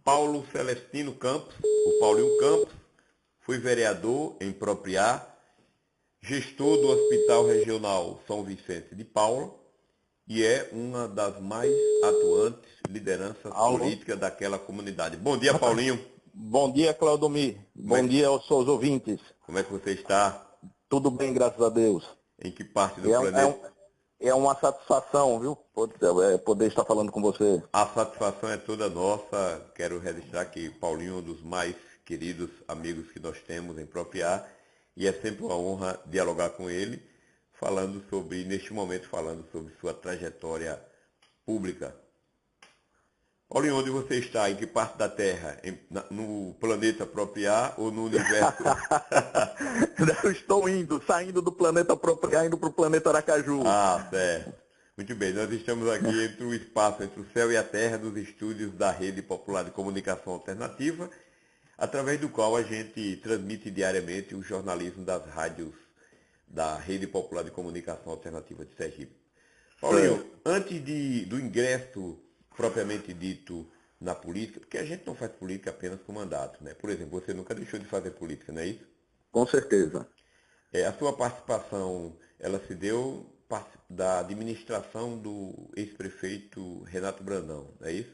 Paulo Celestino Campos, o Paulinho Campos, foi vereador em Propriá, gestor do Hospital Regional São Vicente de Paula e é uma das mais atuantes lideranças políticas daquela comunidade. Bom dia, Paulinho. Bom dia, Claudomir. Bom dia aos seus ouvintes. Como é que você está? Tudo bem, graças a Deus. Em que parte do planeta? É uma satisfação, viu, poder estar falando com você. A satisfação é toda nossa. Quero registrar que Paulinho é um dos mais queridos amigos que nós temos em Propriá e é sempre uma honra dialogar com ele, neste momento, falando sobre sua trajetória pública. Paulinho, onde você está? Em que parte da Terra? No planeta Propriá ou no universo? Eu estou saindo do planeta Propriá, indo para o planeta Aracaju. Ah, certo. Muito bem, nós estamos aqui entre o espaço, entre o céu e a terra dos estúdios da Rede Popular de Comunicação Alternativa, através do qual a gente transmite diariamente o jornalismo das rádios da Rede Popular de Comunicação Alternativa de Sergipe. Paulinho, antes do ingresso propriamente dito na política, porque a gente não faz política apenas com mandato, né? Por exemplo, você nunca deixou de fazer política, não é isso? Com certeza. A sua participação, ela se deu da administração do ex-prefeito Renato Brandão, não é isso?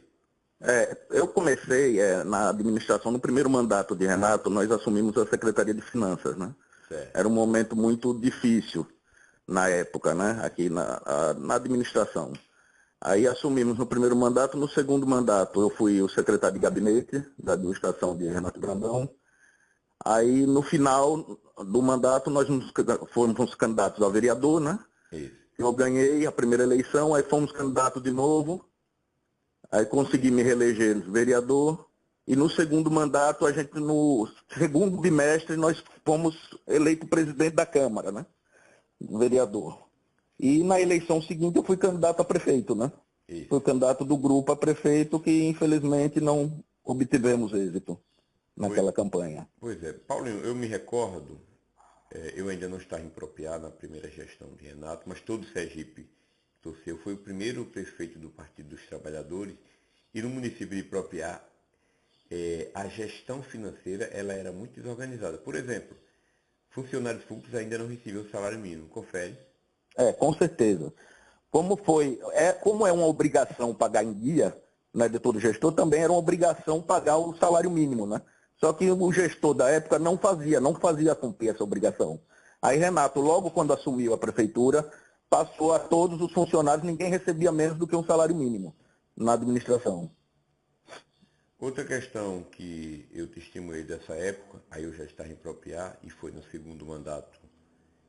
Eu comecei na administração, no primeiro mandato de Renato, nós assumimos a Secretaria de Finanças, né? Certo. Era um momento muito difícil na época, né? Aqui na administração. Aí assumimos no primeiro mandato, no segundo mandato eu fui o secretário de gabinete da administração de Renato Brandão. Aí no final do mandato nós fomos candidatos a vereador, né? Isso. Eu ganhei a primeira eleição, aí fomos candidatos de novo, aí consegui me reeleger vereador. E no segundo mandato, no segundo bimestre, nós fomos eleitos presidente da Câmara, né? Vereador. E na eleição seguinte eu fui candidato a prefeito, né? Isso. Fui candidato do grupo a prefeito que infelizmente não obtivemos êxito naquela campanha. Pois é. Paulinho, eu me recordo, eu ainda não estava em Propriá na primeira gestão de Renato, mas todo Sergipe torceu. Foi o primeiro prefeito do Partido dos Trabalhadores e no município de Propriá a gestão financeira ela era muito desorganizada. Por exemplo, funcionários públicos ainda não recebiam o salário mínimo. Confere? Com certeza. Como é uma obrigação pagar em dia, né, de todo gestor, também era uma obrigação pagar o salário mínimo, né? Só que o gestor da época não fazia cumprir essa obrigação. Aí Renato, logo quando assumiu a prefeitura, passou a todos os funcionários, ninguém recebia menos do que um salário mínimo na administração. Outra questão que eu testemunhei dessa época, aí eu já estava em Propriá e foi no segundo mandato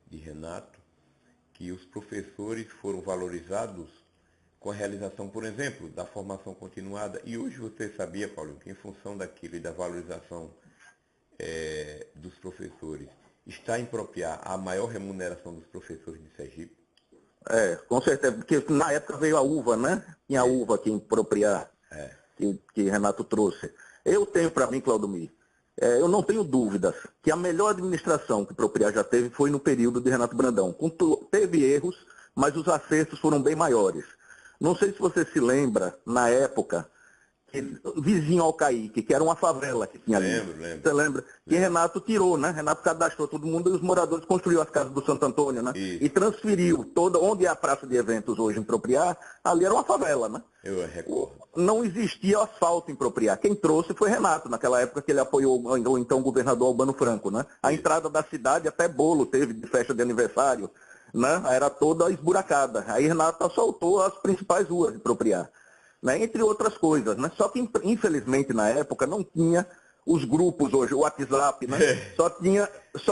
de Renato, que os professores foram valorizados com a realização, por exemplo, da formação continuada. E hoje você sabia, Paulinho, que em função daquilo e da valorização dos professores, está em Propriá a maior remuneração dos professores de Sergipe? Com certeza, porque na época veio a uva, né? Tinha a uva aqui em Propriá, que Renato trouxe. Eu tenho para mim, Claudomir, eu não tenho dúvidas que a melhor administração que Propriá já teve foi no período de Renato Brandão. Teve erros, mas os acertos foram bem maiores. Não sei se você se lembra, na época, vizinho ao Caíque, que era uma favela que tinha ali. Lembro. Você lembra? Que Renato tirou, né? Renato cadastrou todo mundo e os moradores construíram as casas do Santo Antônio, né? Isso. E transferiu onde é a praça de eventos hoje em Propriá, ali era uma favela, né? Eu recordo. Não existia asfalto em Propriá. Quem trouxe foi Renato, naquela época que ele apoiou o então governador Albano Franco, né? A entrada da cidade, até bolo teve de festa de aniversário, né? Era toda esburacada. Aí Renato assaltou as principais ruas de Propriá, né? Entre outras coisas, né? Só que, infelizmente, na época, não tinha os grupos hoje, o WhatsApp, né? Só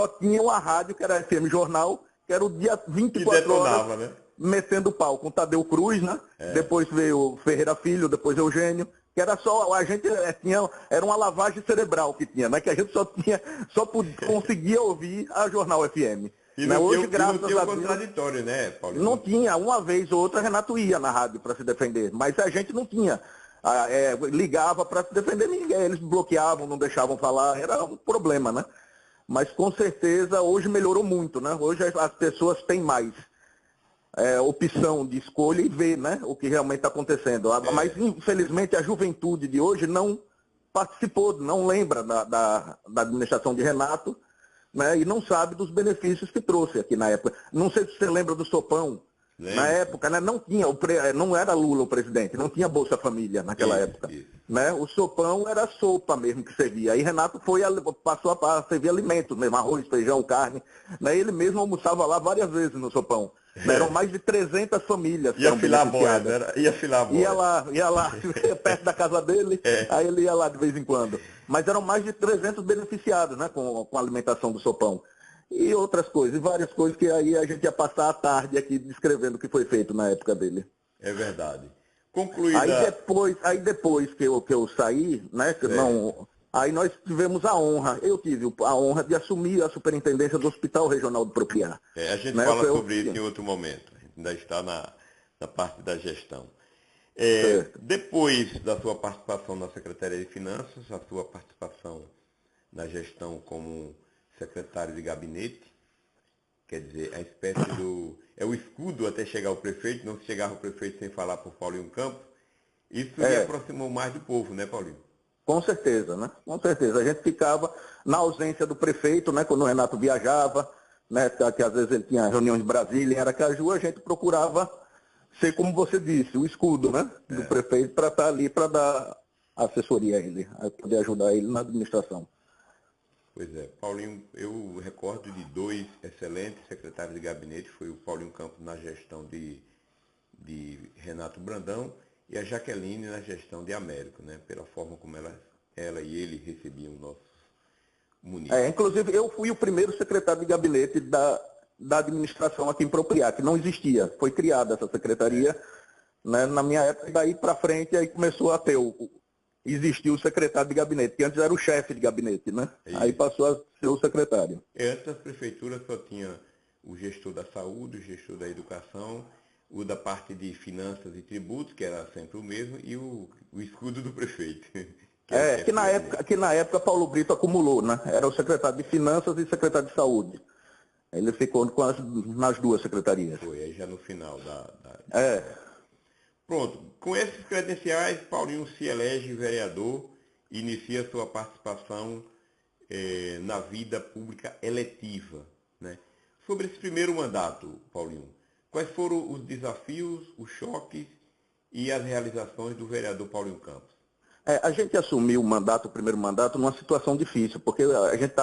tinha uma rádio, que era a FM Jornal, que era o dia 24 horas, né? metendo pau com Tadeu Cruz, né? Depois veio Ferreira Filho, depois Eugênio, que era só, a gente era uma lavagem cerebral que tinha, né? Que a gente conseguia ouvir a Jornal FM. E né? não Hoje, tinha graças contraditório, né, Paulinho? Não tinha, uma vez ou outra Renato ia na rádio para se defender, mas a gente não tinha. Ligava para se defender, ninguém, eles bloqueavam, não deixavam falar, era um problema, né? Mas com certeza hoje melhorou muito, né? Hoje as pessoas têm mais opção de escolha e ver, né, o que realmente está acontecendo. Mas infelizmente a juventude de hoje não participou, não lembra da administração de Renato, né, e não sabe dos benefícios que trouxe aqui na época. Não sei se você lembra do sopão. Na época, né, não tinha, não era Lula o presidente, não tinha Bolsa Família naquela época. Né? O sopão era sopa mesmo que servia. Aí Renato passou a servir alimentos mesmo, arroz, feijão, carne. Né? Ele mesmo almoçava lá várias vezes no sopão. Né? Eram mais de 300 famílias que eram beneficiadas. Ia lá, perto da casa dele, aí ele ia lá de vez em quando. Mas eram mais de 300 beneficiados, né, com a alimentação do sopão. E outras coisas, várias coisas que aí a gente ia passar a tarde aqui descrevendo o que foi feito na época dele. É verdade. Concluída... Aí depois que eu saí, né, aí nós tivemos a honra, eu tive a honra de assumir a superintendência do Hospital Regional do Propriá. A gente fala sobre isso em outro momento, ainda está na parte da gestão. Depois da sua participação na Secretaria de Finanças, a sua participação na gestão como secretário de gabinete, quer dizer, a espécie do... É o escudo até chegar ao prefeito, não se chegava ao prefeito sem falar por Paulinho Campos. Isso lhe aproximou mais do povo, né, Paulinho? Com certeza, né? Com certeza. A gente ficava na ausência do prefeito, né, quando o Renato viajava, né, que às vezes ele tinha reuniões em Brasília, em Aracaju, a gente procurava ser, como você disse, o escudo, né, do prefeito para estar ali para dar assessoria a ele, poder ajudar ele na administração. Pois é, Paulinho, eu recordo de dois excelentes secretários de gabinete, foi o Paulinho Campos na gestão de Renato Brandão e a Jaqueline na gestão de Américo, né, pela forma como ela e ele recebiam nossos munícipes. Inclusive, eu fui o primeiro secretário de gabinete da administração aqui em Propriá, que não existia, foi criada essa secretaria, né, na minha época, daí para frente, aí começou a ter existiu o secretário de gabinete, que antes era o chefe de gabinete, né? Aí passou a ser o secretário. Antes das prefeituras só tinha o gestor da saúde, o gestor da educação, o da parte de finanças e tributos, que era sempre o mesmo, e o escudo do prefeito. Que na época Paulo Brito acumulou, né? Era o secretário de finanças e secretário de saúde. Ele ficou nas duas secretarias. Foi, aí já no final da... Pronto, com esses credenciais, Paulinho se elege vereador e inicia sua participação na vida pública eletiva, né? Sobre esse primeiro mandato, Paulinho, quais foram os desafios, os choques e as realizações do vereador Paulinho Campos? A gente assumiu o primeiro mandato, numa situação difícil, porque a gente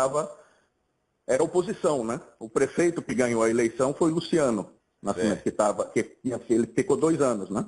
era oposição, né? O prefeito que ganhou a eleição foi Luciano Nascimento, ele ficou 2 anos, né?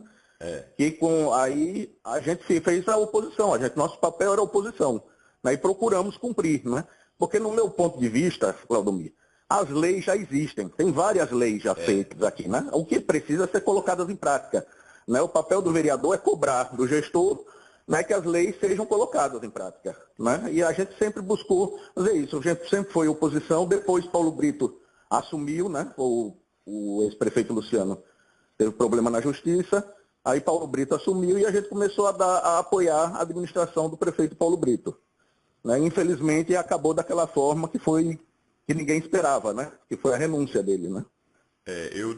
E aí a gente fez a oposição, nosso papel era oposição, né, e procuramos cumprir, né? Porque no meu ponto de vista, Claudomir, as leis já existem, tem várias leis já feitas aqui, né? O que precisa ser colocadas em prática, né? O papel do vereador é cobrar do gestor, né, que as leis sejam colocadas em prática, né? E a gente sempre buscou fazer isso, a gente sempre foi oposição, depois Paulo Brito assumiu, né? O ex-prefeito Luciano teve problema na justiça. Aí Paulo Brito assumiu e a gente começou a apoiar a administração do prefeito Paulo Brito. Né? Infelizmente acabou daquela forma que ninguém esperava, né? Que foi a renúncia dele, né? Eu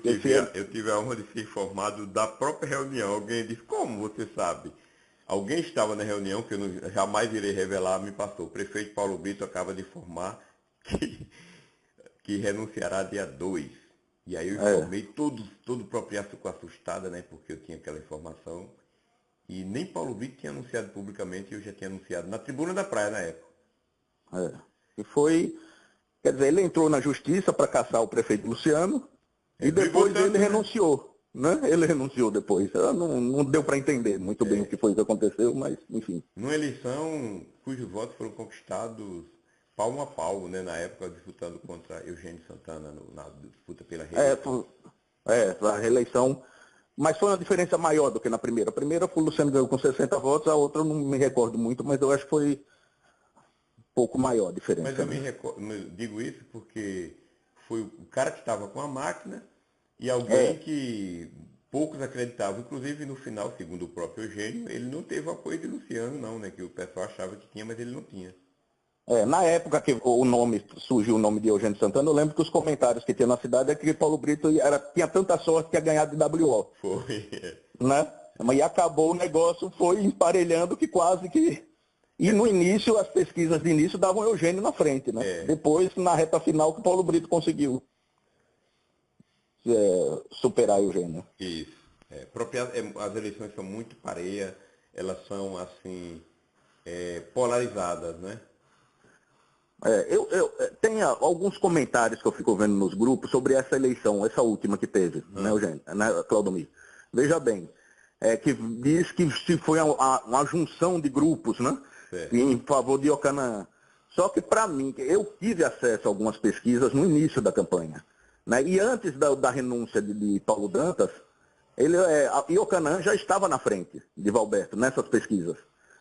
tive a honra de ser informado da própria reunião. Alguém disse, como você sabe? Alguém estava na reunião, que eu jamais irei revelar, me passou. O prefeito Paulo Brito acaba de informar que renunciará dia 2. E aí eu informei, todo o Propriá ficou assustada, né, porque eu tinha aquela informação. E nem Paulo Brito tinha anunciado publicamente, eu já tinha anunciado na Tribuna da Praia na época. E foi, quer dizer, ele entrou na justiça para caçar o prefeito Luciano, e depois ele renunciou, né? Ele renunciou depois. Não deu para entender muito bem o que foi que aconteceu, mas enfim. Numa eleição cujos votos foram conquistados palmo a palmo, né, na época, disputando contra Eugênio Santana na disputa pela reeleição. A reeleição, mas foi uma diferença maior do que na primeira. A primeira o Luciano ganhou com 60 votos, a outra eu não me recordo muito, mas eu acho que foi um pouco maior a diferença. Mas eu digo isso porque foi o cara que estava com a máquina e alguém que poucos acreditavam, inclusive no final, segundo o próprio Eugênio, ele não teve o apoio de Luciano, não, né, que o pessoal achava que tinha, mas ele não tinha. Na época que surgiu o nome de Eugênio Santana, eu lembro que os comentários que tinha na cidade é que Paulo Brito tinha tanta sorte que ia ganhar de WO. Foi. Né? Mas acabou o negócio, foi emparelhando que quase que E no início, as pesquisas de início davam Eugênio na frente, né? Depois, na reta final, que o Paulo Brito conseguiu superar Eugênio. Isso. As eleições são muito pareias, elas são assim, polarizadas, né? Tem alguns comentários que eu fico vendo nos grupos sobre essa eleição, essa última que teve, né, Eugênio, né, Claudomir? Veja bem, que diz que se foi uma junção de grupos, né, em favor de Iocanã. Só que, para mim, eu tive acesso a algumas pesquisas no início da campanha, né, e antes da renúncia de Paulo Dantas, Iocanã já estava na frente de Valberto nessas pesquisas.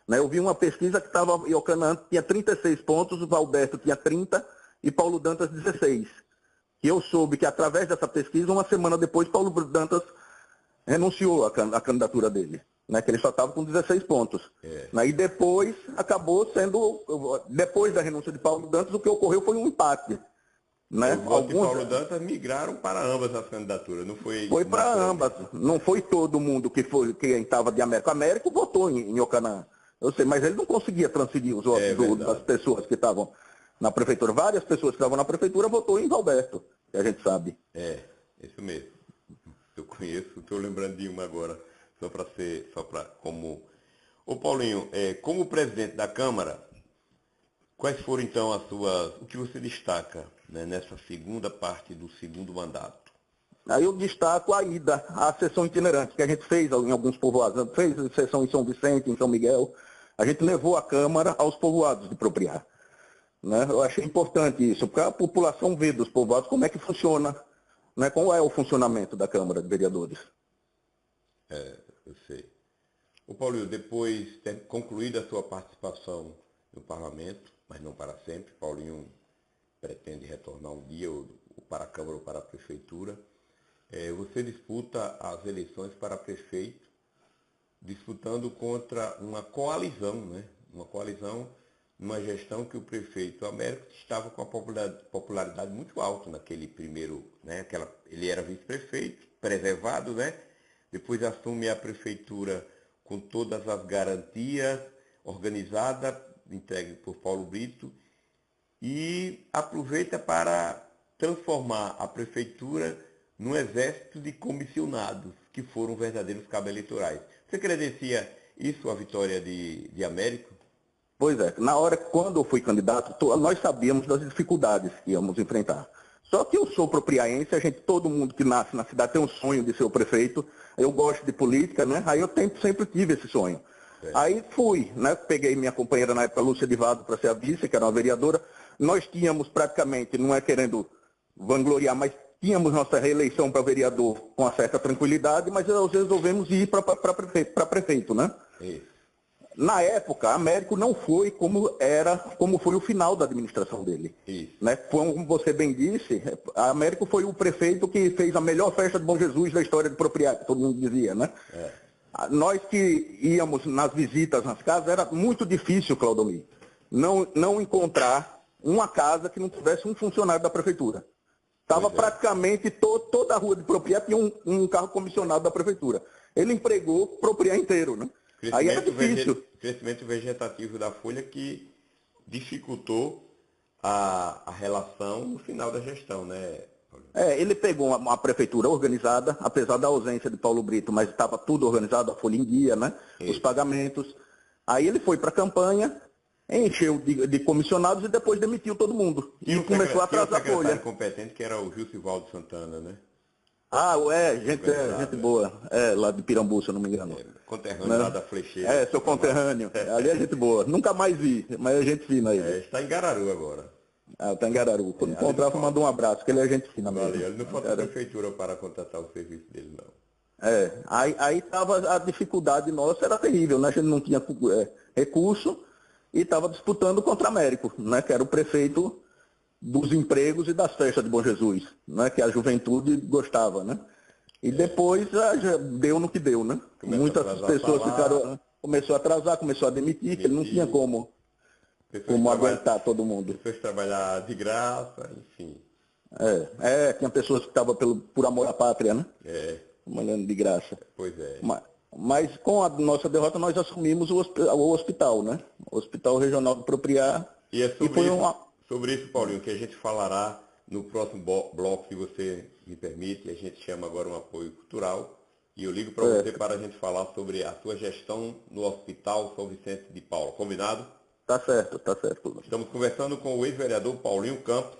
Eu vi uma pesquisa que Iocanã tinha 36 pontos, o Valberto tinha 30 e Paulo Dantas 16. E eu soube que através dessa pesquisa, uma semana depois, Paulo Dantas renunciou à candidatura dele, que ele só estava com 16 pontos. E depois acabou sendo, depois da renúncia de Paulo Dantas, o que ocorreu foi um empate. Os votos de Paulo Dantas migraram para ambas as candidaturas, não foi? Foi para ambas, não foi todo mundo que quem estava de Américo. Américo votou em Iocanã. Eu sei, mas ele não conseguia transferir os votos das pessoas que estavam na prefeitura. Várias pessoas que estavam na prefeitura votou em Valberto, que a gente sabe. Isso mesmo. Eu conheço, estou lembrando de uma agora, como... Ô Paulinho, como presidente da Câmara, quais foram então o que você destaca, né, nessa segunda parte do segundo mandato? Aí eu destaco a ida à sessão itinerante, que a gente fez em alguns povoados. Fez sessão em São Vicente, em São Miguel. A gente levou a Câmara aos povoados de Propriá. Eu achei importante isso, porque a população vê dos povoados como é que funciona, qual é o funcionamento da Câmara de Vereadores. Eu sei. O Paulinho, depois de ter concluído a sua participação no Parlamento, mas não para sempre, Paulinho pretende retornar um dia ou para a Câmara ou para a Prefeitura. Você disputa as eleições para prefeito, disputando contra uma coalizão, né? Uma coalizão, uma gestão que o prefeito Américo estava com a popularidade muito alta naquele primeiro, né? Ele era vice-prefeito, preservado, né? Depois assume a prefeitura com todas as garantias, organizada, entregue por Paulo Brito, e aproveita para transformar a prefeitura num exército de comissionados, que foram verdadeiros cabos eleitorais. Você credencia isso à vitória de Américo? Pois é, quando eu fui candidato, nós sabíamos das dificuldades que íamos enfrentar. Só que eu sou propriaense, todo mundo que nasce na cidade tem um sonho de ser o prefeito. Eu gosto de política, aí eu sempre tive esse sonho. Aí fui, peguei minha companheira na época, Lúcia Divado, para ser a vice, que era uma vereadora. Nós tínhamos praticamente, não é querendo vangloriar, mas tínhamos nossa reeleição para vereador com uma certa tranquilidade, mas nós resolvemos ir para prefeito, Na época, Américo não foi como foi o final da administração dele. Como você bem disse, Américo foi o prefeito que fez a melhor festa de Bom Jesus da história de Propriá, que todo mundo dizia, Nós que íamos nas visitas nas casas, era muito difícil, Claudomir, não encontrar uma casa que não tivesse um funcionário da prefeitura. Estava praticamente toda a rua de Propriá tinha um carro comissionado da prefeitura. Ele empregou Propriá inteiro, Aí era difícil. Crescimento vegetativo da Folha que dificultou a relação no final da gestão, né? Ele pegou uma prefeitura organizada, apesar da ausência de Paulo Brito, mas estava tudo organizado, a folha em dia, os pagamentos. Aí ele foi para a campanha, encheu de comissionados e depois demitiu todo mundo. E começou a atrasar a folha. Competente, que era o Jussivaldo Santana, né? Gente boa. Lá de Pirambu, se eu não me engano. Conterrâneo lá da Flecheira. Seu conterrâneo. Ali é gente boa. Nunca mais vi, mas é gente fina aí. Está em Gararu agora. Está em Gararu. Quando encontrava, manda um abraço, que ele é gente fina mesmo. Ele não falta a prefeitura para contratar o serviço dele, não. Aí estava a dificuldade nossa, era terrível, A gente não tinha recurso e estava disputando contra Américo, que era o prefeito dos empregos e das festas de Bom Jesus, que a juventude gostava, E depois já deu no que deu, Muitas pessoas começou a atrasar, começou a demitir, que ele não tinha como aguentar todo mundo. Pessoas trabalhar de graça, enfim. Tinha pessoas que estavam por amor à pátria, trabalhando de graça. Pois é. Mas com a nossa derrota nós assumimos o hospital, né? O Hospital Regional do Propriá. E é sobre isso, Paulinho, que a gente falará no próximo bloco, se você me permite. A gente chama agora um apoio cultural. E eu ligo para você para a gente falar sobre a sua gestão no Hospital São Vicente de Paula. Combinado? Tá certo, tá certo. Estamos conversando com o ex-vereador Paulinho Campos,